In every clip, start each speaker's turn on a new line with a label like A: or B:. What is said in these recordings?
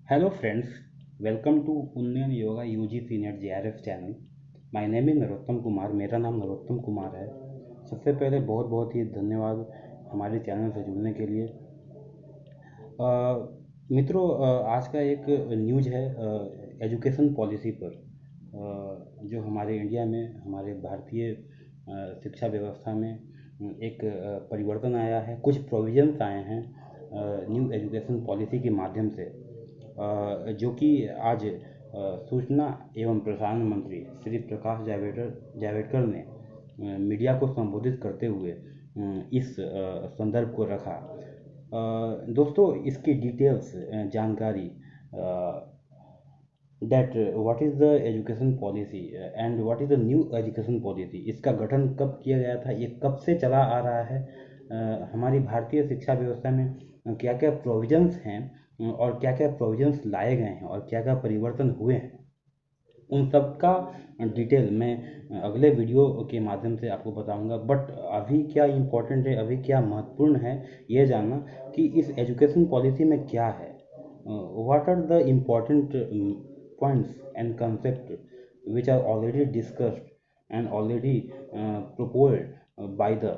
A: Hello friends, welcome to उन्नयन yoga UGC net JRF channel. My name is Narottam Kumar. मेरा नाम नरोत्तम कुमार है। सबसे पहले बहुत बहुत ही धन्यवाद हमारे चैनल से जुड़ने के लिए। मित्रों, आज का एक न्यूज है एजुकेशन पॉलिसी पर। जो हमारे इंडिया में हमारे भारतीय शिक्षा व्यवस्था में एक परिवर्तन आया है, कुछ प्रोविजंस आए हैं न्यू एजुकेशन पॉलिसी के माध्यम से, जो कि आज सूचना एवं प्रसारण मंत्री श्री प्रकाश जावड़ेकर ने मीडिया को संबोधित करते हुए इस संदर्भ को रखा। दोस्तों, इसकी डिटेल्स जानकारी, that what is the education policy and what is the new education policy, इसका गठन कब किया गया था, ये कब से चला आ रहा है, हमारी भारतीय शिक्षा व्यवस्था में क्या क्या प्रोविजंस हैं और क्या क्या प्रोविजंस लाए गए हैं और क्या क्या परिवर्तन हुए हैं, उन सब का डिटेल मैं अगले वीडियो के माध्यम से आपको बताऊंगा। बट अभी क्या इम्पोर्टेंट है, अभी क्या महत्वपूर्ण है ये जानना कि इस एजुकेशन पॉलिसी में क्या है, what are the important points and concept which are already discussed and already proposed by the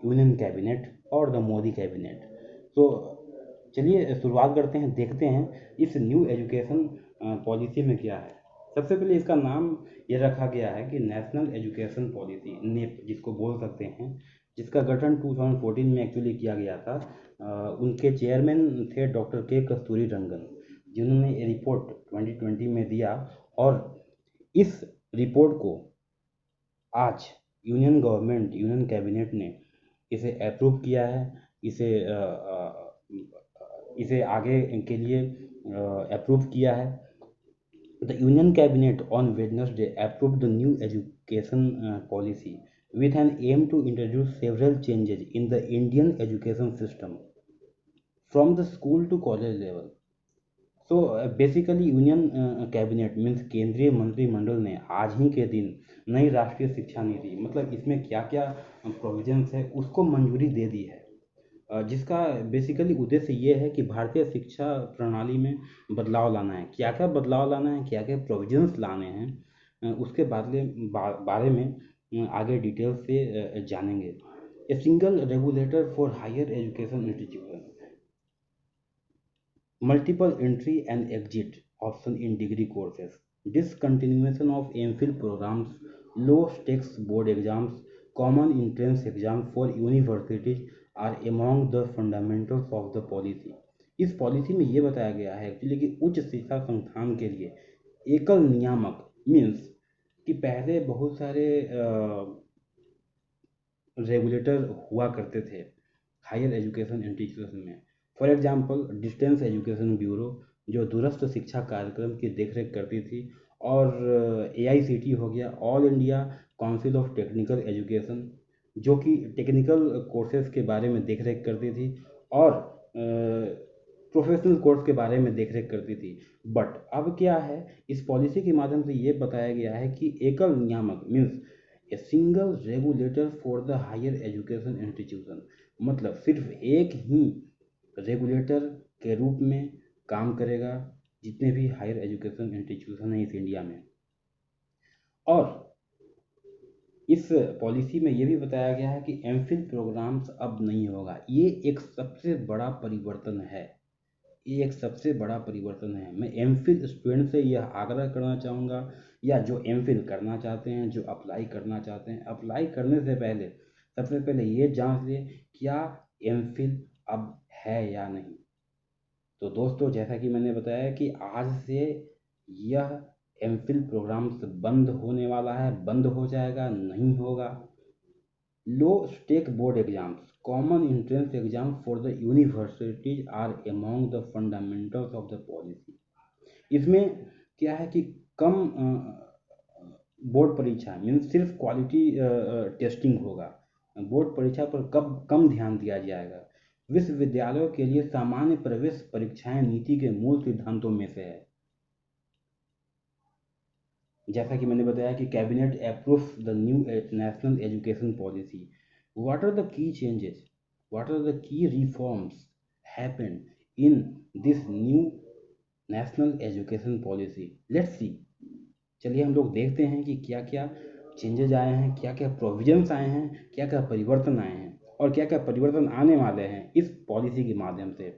A: union cabinet और द मोदी कैबिनेट। तो चलिए शुरुआत करते हैं, देखते हैं इस न्यू एजुकेशन पॉलिसी में क्या है। सबसे पहले इसका नाम ये रखा गया है कि नेशनल एजुकेशन पॉलिसी, नेप जिसको बोल सकते हैं, जिसका गठन 2014 में एक्चुअली किया गया था। उनके चेयरमैन थे डॉक्टर के कस्तूरी रंगन, जिन्होंने ये रिपोर्ट 2020 में दिया। और इस रिपोर्ट को आज यूनियन गवर्नमेंट, यूनियन कैबिनेट ने इसे अप्रूव किया है। इसे इसे आगे के लिए अप्रूव किया है। The Union Cabinet on Wednesday approved the new education policy with an aim to introduce several changes in the Indian education system from the school to college level. So basically union cabinet means केंद्रीय मंत्रिमंडल ने आज ही के दिन नई राष्ट्रीय शिक्षा नीति, मतलब इसमें क्या क्या प्रोविजंस है, उसको मंजूरी दे दी है। जिसका बेसिकली उद्देश्य ये है कि भारतीय शिक्षा प्रणाली में बदलाव लाना है। क्या क्या बदलाव लाना है, क्या क्या प्रोविजंस लाने हैं, उसके बारे में आगे डिटेल से जानेंगे। A single regulator for higher education institution, multiple entry and exit option in degree courses, discontinuation of MPhil programs, low stakes board exams, common entrance exam for universities are among the fundamentals of the policy। इस policy में ये बताया गया है actually कि उच्च शिक्षा संस्थान के लिए एकल नियामक मीन्स कि पहले बहुत सारे रेगुलेटर हुआ करते थे हायर एजुकेशन इंस्टीट्यूशन में। For example distance education bureau, जो दूरस्थ शिक्षा कार्यक्रम की देखरेख करती थी। और AICT हो गया, all India council of technical education, जो कि टेक्निकल कोर्सेज के बारे में देखरेख करती थी और प्रोफेशनल कोर्स के बारे में देखरेख करती थी। बट अब क्या है, इस पॉलिसी के माध्यम से ये बताया गया है कि एकल नियामक means a single regulator for the higher education institution, मतलब सिर्फ एक ही रेगुलेटर के रूप में काम करेगा जितने भी हायर एजुकेशन इंस्टीट्यूशन हैं इस इंडिया में। और इस पॉलिसी में ये भी बताया गया है कि एमफिल प्रोग्राम्स अब नहीं होगा। ये एक सबसे बड़ा परिवर्तन है, ये एक सबसे बड़ा परिवर्तन है। मैं एमफिल स्टूडेंट से यह आग्रह करना चाहूँगा, या जो एमफिल करना चाहते हैं, जो अप्लाई करना चाहते हैं, अप्लाई करने से पहले सबसे पहले ये जांच लें क्या एमफिल अब है या नहीं। तो दोस्तों, जैसा कि मैंने बताया कि आज से यह एमफिल प्रोग्राम्स बंद होने वाला है, बंद हो जाएगा, नहीं होगा। Low stake board exams, common entrance exam for the universities are among the fundamentals of the policy. इसमें क्या है कि कम बोर्ड परीक्षा मीन्स सिर्फ क्वालिटी टेस्टिंग होगा। बोर्ड परीक्षा पर कब कम ध्यान दिया जाएगा। विश्वविद्यालयों के लिए सामान्य प्रवेश परीक्षाएं नीति के मूल सिद्धांतों में से है। जैसा कि मैंने बताया कि cabinet approves the new national education policy. What are the key changes, what are the key reforms happened in this new national education policy, let's see. चलिए हम लोग देखते हैं कि क्या क्या चेंजेज आए हैं, क्या क्या प्रोविजंस आए हैं, क्या क्या परिवर्तन आए हैं और क्या क्या परिवर्तन आने वाले हैं इस पॉलिसी के माध्यम से।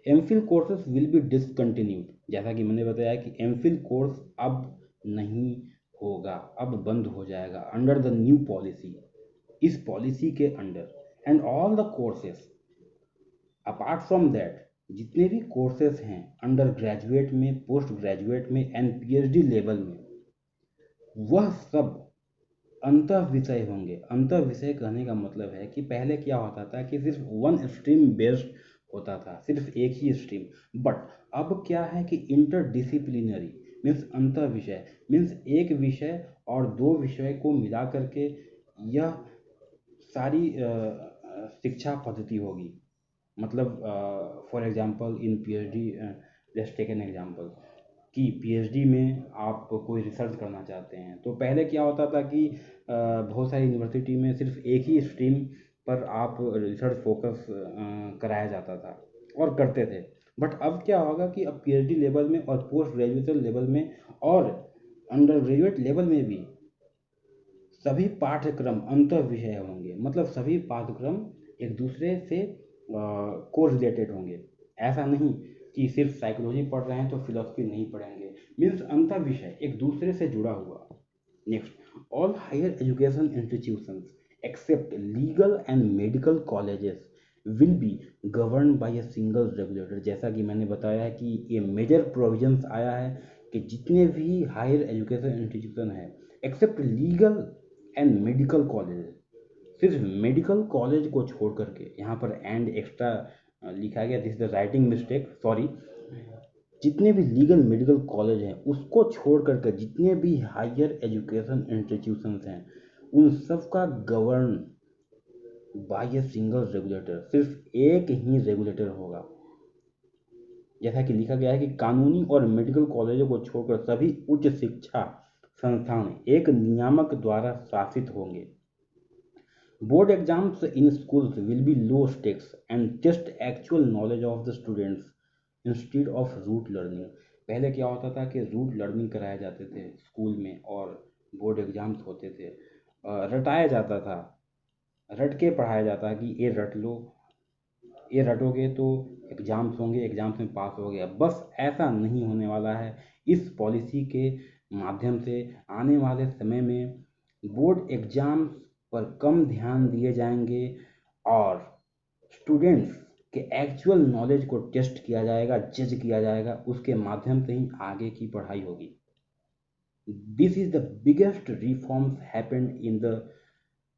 A: MPhil courses will be discontinued, जैसा कि मैंने बताया कि एमफिल कोर्स अब नहीं होगा, अब बंद हो जाएगा अंडर द न्यू पॉलिसी, इस पॉलिसी के under. And all the courses apart from that, जितने भी कोर्सेज हैं अंडर ग्रेजुएट में, पोस्ट ग्रेजुएट में एंड पीएचडी लेवल में, वह सब अंतः विषय होंगे। अंतः विषय कहने का मतलब है कि पहले क्या होता था कि सिर्फ वन स्ट्रीम बेस्ड होता था, सिर्फ एक ही स्ट्रीम। बट अब क्या है कि इंटरडिसिप्लिनरी मीन्स अंतः विषय, मीन्स एक विषय और दो विषय को मिला करके यह सारी शिक्षा पद्धति होगी। मतलब for example in PhD, let's take an example कि पीएचडी में आप कोई रिसर्च करना चाहते हैं, तो पहले क्या होता था कि बहुत सारी यूनिवर्सिटी में सिर्फ एक ही स्ट्रीम पर आप रिसर्च फोकस कराया जाता था और करते थे। बट अब क्या होगा कि अब पीएचडी लेवल में और पोस्ट ग्रेजुएशन लेवल में और अंडर ग्रेजुएट लेवल में भी सभी पाठ्यक्रम अंतर विषय होंगे। मतलब सभी पाठ्यक्रम एक दूसरे से को रिलेटेड होंगे। ऐसा नहीं कि सिर्फ साइकोलॉजी पढ़ रहे हैं तो फिलोसफी नहीं पढ़ेंगे, मीन्स अंतर विषय एक दूसरे से जुड़ा हुआ। Next, all higher education institutions except legal and medical colleges will be govern by a single regulator. जैसा कि मैंने बताया है कि ये मेजर प्रोविजंस आया है कि जितने भी हायर एजुकेशन इंस्टीट्यूशन है except legal and medical college, सिर्फ मेडिकल कॉलेज को छोड़ करके, यहाँ पर एंड एक्स्ट्रा लिखा गया, this is the writing mistake, sorry. जितने भी लीगल मेडिकल कॉलेज हैं उसको छोड़ करके जितने भी हायर एजुकेशन इंस्टीट्यूशंस हैं उन सब का govern by A single regulator, सिर्फ एक ही रेगुलेटर होगा। जैसा कि लिखा गया है कि कानूनी और मेडिकल कॉलेजों को छोड़कर सभी उच्च शिक्षा संस्थान एक नियामक द्वारा शासित होंगे। Board exams in schools will be low stakes and test actual knowledge of the students instead of rote learning। पहले क्या होता था कि रूट लर्निंग कराए जाते थे स्कूल में और बोर्ड एग्जाम्स होते थे, रटाया जाता था, रट के पढ़ाया जाता है कि ये रट लो, ये रटोगे तो एग्जाम्स होंगे, एग्जाम्स में पास हो गया। बस ऐसा नहीं होने वाला है। इस पॉलिसी के माध्यम से आने वाले समय में बोर्ड एग्जाम्स पर कम ध्यान दिए जाएंगे और स्टूडेंट्स के एक्चुअल नॉलेज को टेस्ट किया जाएगा, जज किया जाएगा, उसके माध्यम से ही आगे की पढ़ाई होगी। This is the biggest reforms happened in the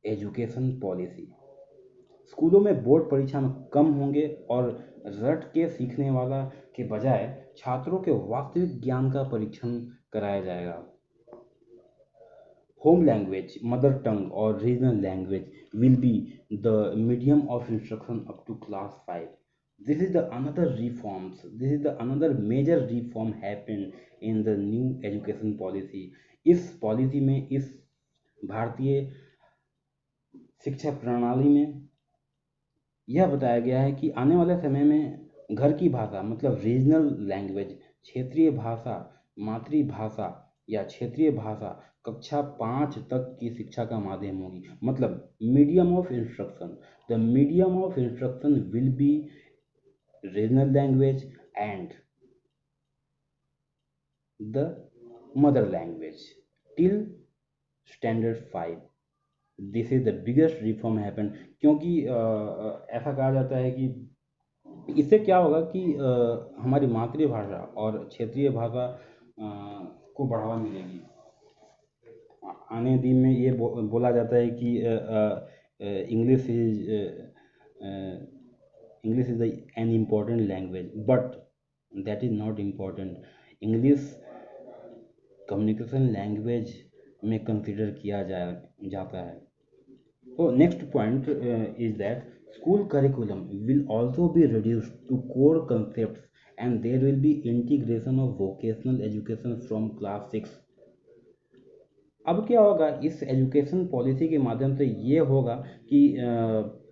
A: education policy. स्कूलों में बोर्ड परीक्षा में कम होंगे और रट के सीखने वाला के बजाय छात्रों के वास्तविक ज्ञान का परीक्षण कराया जाएगा। Home language, mother tongue or regional language will be the medium of instruction up to class 5. This is the another reforms. This is the another major reform happened in the new education policy. इस policy में, इस भारतीय शिक्षा प्रणाली में यह बताया गया है कि आने वाले समय में घर की भाषा मतलब रीजनल लैंग्वेज, क्षेत्रीय भाषा, मातृभाषा या क्षेत्रीय भाषा कक्षा 5 तक की शिक्षा का माध्यम होगी। मतलब medium of instruction, the medium of instruction will be regional language and the mother language till standard 5। This is the biggest reform happen. क्योंकि ऐसा कहा जाता है कि इससे क्या होगा कि हमारी मातृभाषा और क्षेत्रीय भाषा को बढ़ावा मिलेगी। आने दिन में ये बोला जाता है कि English is an important language, but that is not important. English communication language में कंसिडर किया जाता है। So next point is that school curriculum will also be reduced to core concepts and there will be integration of vocational education from class 6। अब क्या होगा इस education policy के माध्यम से ये होगा कि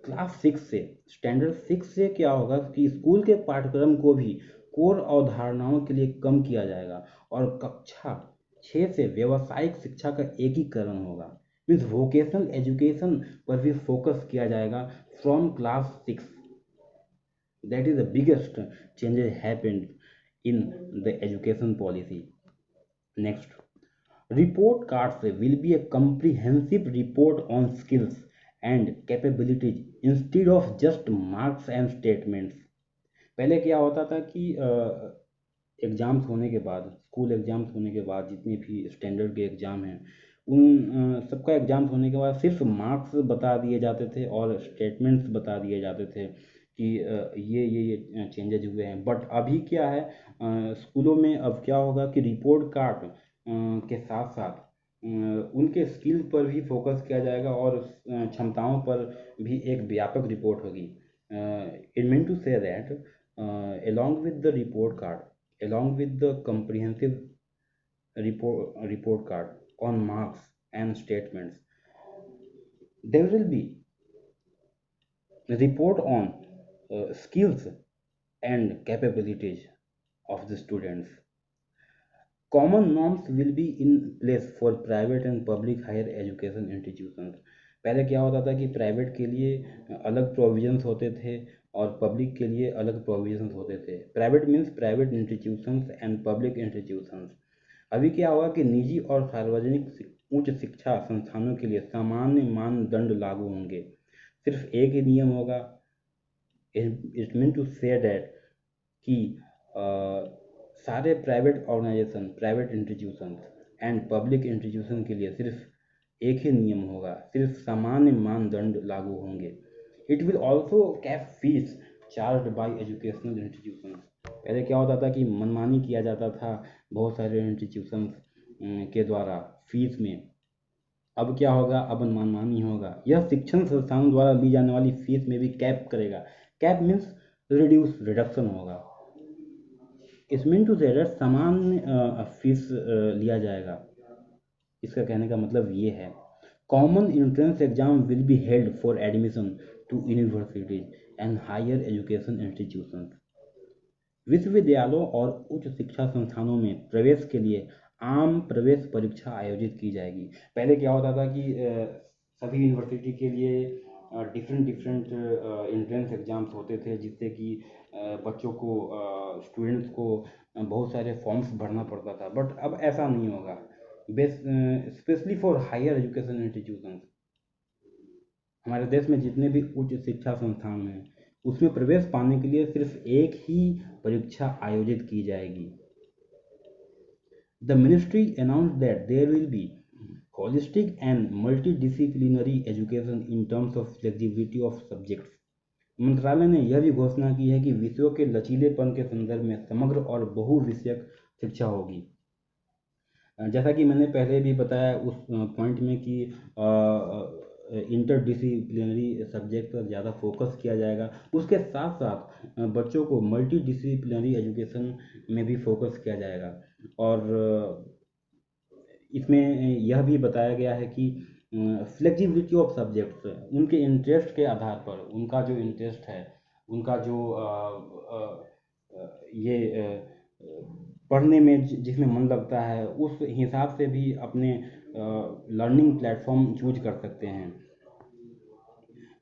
A: क्लास 6 से, स्टैंडर्ड 6 से क्या होगा कि स्कूल के पाठ्यक्रम को भी कोर अवधारणाओं के लिए कम किया जाएगा और कक्षा 6 से व्यावसायिक शिक्षा का एकीकरण होगा। मीन्स वोकेशनल एजुकेशन पर भी फोकस किया जाएगा from class 6। That is the biggest changes happened in the education policy. Next, report cards will be a comprehensive report on skills and capabilities instead of just marks and statements। पहले क्या होता था कि exams होने के बाद, school exams होने के बाद, जितने भी स्टैंडर्ड के एग्ज़ाम हैं उन सबका एग्ज़ाम्स होने के बाद सिर्फ मार्क्स बता दिए जाते थे और स्टेटमेंट्स बता दिए जाते थे कि ये चेंजेज हुए हैं। बट अभी क्या है, स्कूलों में अब क्या होगा कि रिपोर्ट कार्ड के साथ साथ उनके स्किल पर भी फोकस किया जाएगा और क्षमताओं पर भी एक व्यापक रिपोर्ट होगी। It mean to say that along with the report card, along with the comprehensive report card on marks and statements, there will be a report on skills and capabilities of the students. Common norms will be in place for private and public higher education institutions। पहले क्या होता था कि private के लिए अलग provisions होते थे और पब्लिक के लिए अलग प्रोविजंस होते थे। Private means private institutions and public institutions. अभी क्या होगा कि निजी और सार्वजनिक उच्च शिक्षा संस्थानों के लिए सामान्य मानदंड लागू होंगे। सिर्फ एक ही नियम होगा। It mean to say that कि सारे private organisation, private institutions and public institution के लिए सिर्फ एक ही नियम होगा, सिर्फ सामान्य मानदंड लागू होंगे। It will also cap fees charge by educational institutions. पहले क्या होता था कि मनमानी किया जाता था बहुत सारे इंस्टीट्यूशंस के द्वारा फीस में। अब क्या होगा, अब मनमानी होगा। यह शिक्षण संस्थानों द्वारा ली जाने वाली फीस में भी कैप करेगा। कैप मीन्स रिडक्शन होगा। इसमें टू से सामान्य फीस लिया जाएगा। इसका कहने का मतलब ये है, common entrance exam will be held for admission to universities and higher education institutions. विश्वविद्यालयों और उच्च शिक्षा संस्थानों में प्रवेश के लिए आम प्रवेश परीक्षा आयोजित की जाएगी। पहले क्या होता था कि सभी यूनिवर्सिटी के लिए डिफरेंट एंट्रेंस एग्ज़ाम्स होते थे, जिससे कि बच्चों को, स्टूडेंट्स को बहुत सारे फॉर्म्स भरना पड़ता था। बट अब ऐसा नहीं होगा। Specially for higher education institutions, हमारे देश में जितने भी उच्च शिक्षा संस्थान हैं उसमें प्रवेश पाने के लिए सिर्फ एक ही परीक्षा आयोजित की जाएगी। The ministry announced that there will be holistic and multidisciplinary education in terms of flexibility of subjects। मंत्रालय ने यह भी घोषणा की है कि विषयों के लचीलेपन के संदर्भ में समग्र और बहुविषयक शिक्षा होगी। जैसा कि मैंने पहले भी बताया उस पॉइंट में कि इंटरडिसिप्लिनरी सब्जेक्ट पर ज़्यादा फोकस किया जाएगा। उसके साथ साथ बच्चों को मल्टी डिसिप्लिनरी एजुकेशन में भी फोकस किया जाएगा। और इसमें यह भी बताया गया है कि फ्लेक्सिबिलिटी ऑफ सब्जेक्ट्स, उनके इंटरेस्ट के आधार पर, उनका जो इंटरेस्ट है, उनका जो पढ़ने में जिसमें मन लगता है, उस हिसाब से भी अपने लर्निंग प्लेटफॉर्म चूज कर सकते हैं।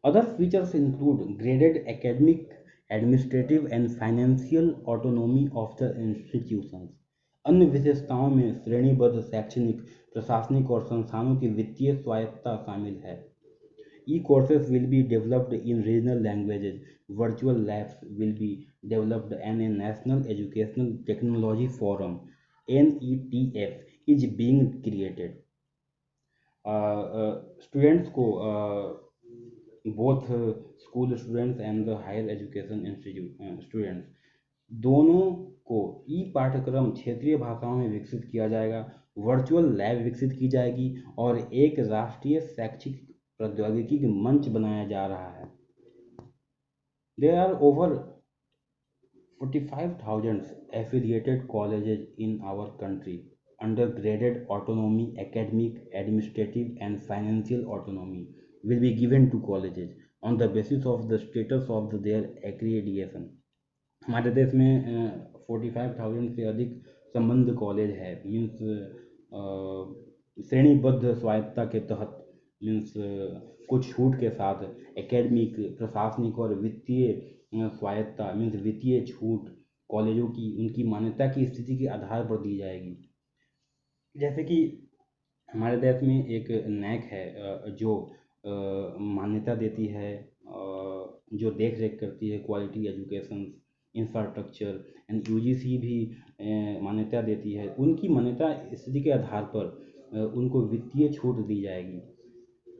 A: Other features include graded academic, administrative and financial autonomy of the institutions. अन्य विशेषताओं में श्रेणीबद्ध शैक्षणिक, प्रशासनिक और संस्थानों की वित्तीय स्वायत्तता शामिल है। E-courses will be developed in regional languages, virtual labs will be developed, and a National Educational Technology Forum (NETF) is being created। Students को, both school students and the higher education institute students, दोनों को ई पाठ्यक्रम क्षेत्रीय भाषाओं में विकसित किया जाएगा, वर्चुअल लैब विकसित की जाएगी और एक राष्ट्रीय शैक्षिक प्रौद्योगिकी मंच बनाया जा रहा है। There are over 45,000 affiliated colleges in our country under graded autonomy, academic, administrative and financial autonomy will be given to colleges on the basis of the status of their accreditation। हमारे देश में 45,000 से अधिक संबद्ध कॉलेज है, means श्रेणीबद्ध स्वायत्तता के तहत, मीन्स कुछ छूट के साथ एकेडमिक, प्रशासनिक और वित्तीय स्वायत्तता, मीन्स वित्तीय छूट कॉलेजों की उनकी मान्यता की स्थिति के आधार पर दी जाएगी। जैसे कि हमारे देश में एक नैक है जो मान्यता देती है, जो देख रेख करती है quality education infrastructure, and UGC भी मान्यता देती है। उनकी मान्यता स्थिति के आधार पर उनको वित्तीय छूट दी जाएगी,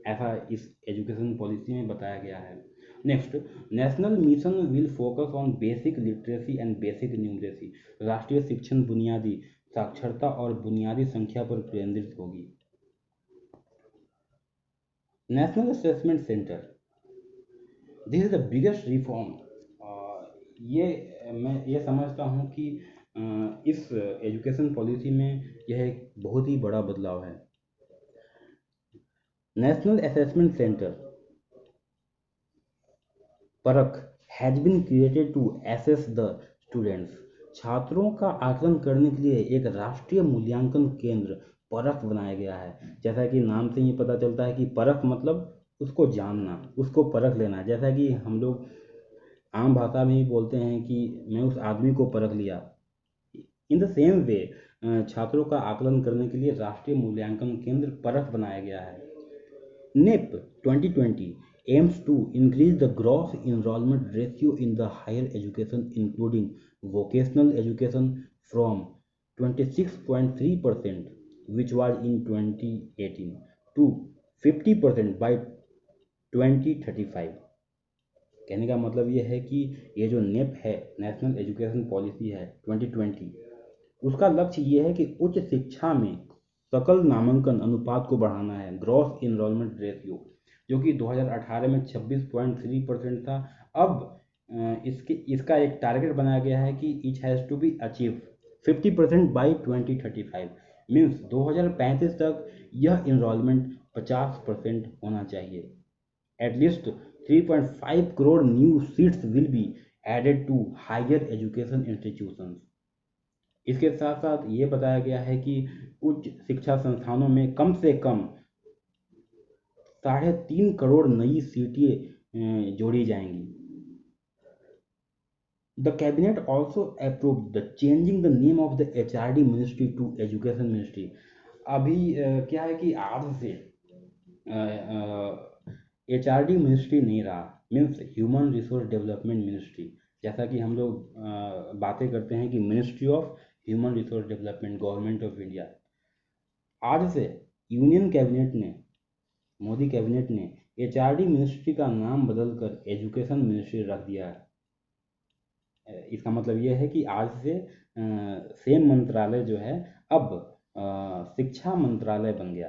A: ऐसा इस एजुकेशन पॉलिसी में बताया गया है। Next, national mission will focus on basic literacy and basic numeracy. राष्ट्रीय शिक्षण बुनियादी साक्षरता और बुनियादी संख्या पर केंद्रित होगी। National assessment centre, this is the biggest reform. ये मैं ये समझता हूँ कि इस एजुकेशन पॉलिसी में यह एक बहुत ही बड़ा बदलाव है। National assessment centre Parakh has been created to assess the students. छात्रों का आकलन करने के लिए एक राष्ट्रीय मूल्यांकन केंद्र परख बनाया गया है। जैसा कि नाम से ही पता चलता है कि परख मतलब उसको जानना, उसको परख लेना। जैसा कि हम लोग आम भाषा में ही बोलते हैं कि मैं उस आदमी को परख लिया। इन द सेम वे छात्रों का आकलन करने के लिए राष्ट्रीय मूल्यांकन केंद्र परख बनाया गया है। NEP 2020 aims to increase the gross enrollment ratio in the higher education, including vocational education, from 26.3%, which was in 2018, to 50% by 2035। कहने का मतलब ये है कि ये जो नेप है, नेशनल एजुकेशन पॉलिसी है 2020, उसका लक्ष्य ये है कि उच्च शिक्षा में सकल नामांकन अनुपात को बढ़ाना है। ग्रॉस इनरोलमेंट रेशियो जो कि 2018 में 26.3% था, अब इसका एक टारगेट बनाया गया है कि it has to be achieve 50% by 2035। Means 2035 तक यह इनरोलमेंट 50% होना चाहिए। At least 3.5 crore new seats will be added to higher education institutions. इसके साथ साथ ये बताया गया है कि उच्च शिक्षा संस्थानों में कम से कम 3.5 करोड़ नई सीटें जोड़ी जाएंगी। The cabinet also approve the changing the name of the HRD ministry to education ministry. अभी क्या है कि आज से HRD मिनिस्ट्री नहीं रहा, means human resource development ministry. जैसा कि हम लोग बातें करते हैं कि ministry of human resource development, government of India. आज से यूनियन कैबिनेट ने, मोदी कैबिनेट ने HRD मिनिस्ट्री का नाम बदलकर एजुकेशन मिनिस्ट्री रख दिया है। इसका मतलब ये है कि आज से सेम मंत्रालय जो है अब शिक्षा मंत्रालय बन गया।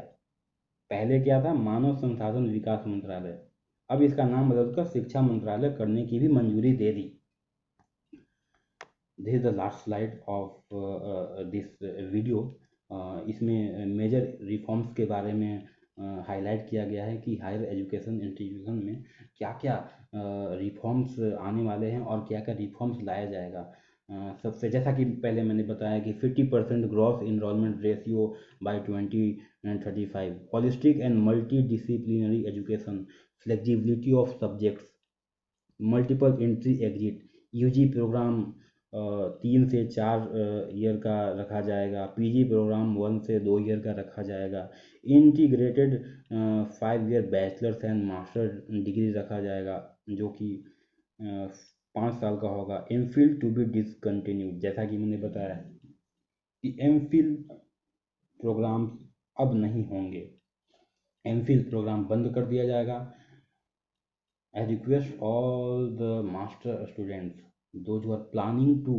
A: पहले क्या था, मानव संसाधन विकास मंत्रालय, अब इसका नाम बदलकर शिक्षा मंत्रालय करने की भी मंजूरी दे दी। This is the last slide of this video. इसमें मेजर रिफॉर्म्स के बारे में हाईलाइट किया गया है कि हायर एजुकेशन इंस्टीट्यूशन में क्या क्या रिफॉर्म्स आने वाले हैं और क्या क्या रिफॉर्म्स लाया जाएगा। सबसे जैसा कि पहले मैंने बताया कि 50% gross enrolment ratio by 2035, holistic and multidisciplinary education, flexibility of subjects, multiple entry exit, UG programme 3 से 4 ईयर का रखा जाएगा, PG प्रोग्राम 1 से 2 ईयर का रखा जाएगा, integrated 5 year bachelors and master degree रखा जाएगा जो कि 5 साल का होगा। MPhil टू बी डिसकंटिन्यूड, जैसा कि मैंने बताया कि MPhil प्रोग्राम अब नहीं होंगे, MPhil प्रोग्राम बंद कर दिया जाएगा। I request all the master students, those who are planning to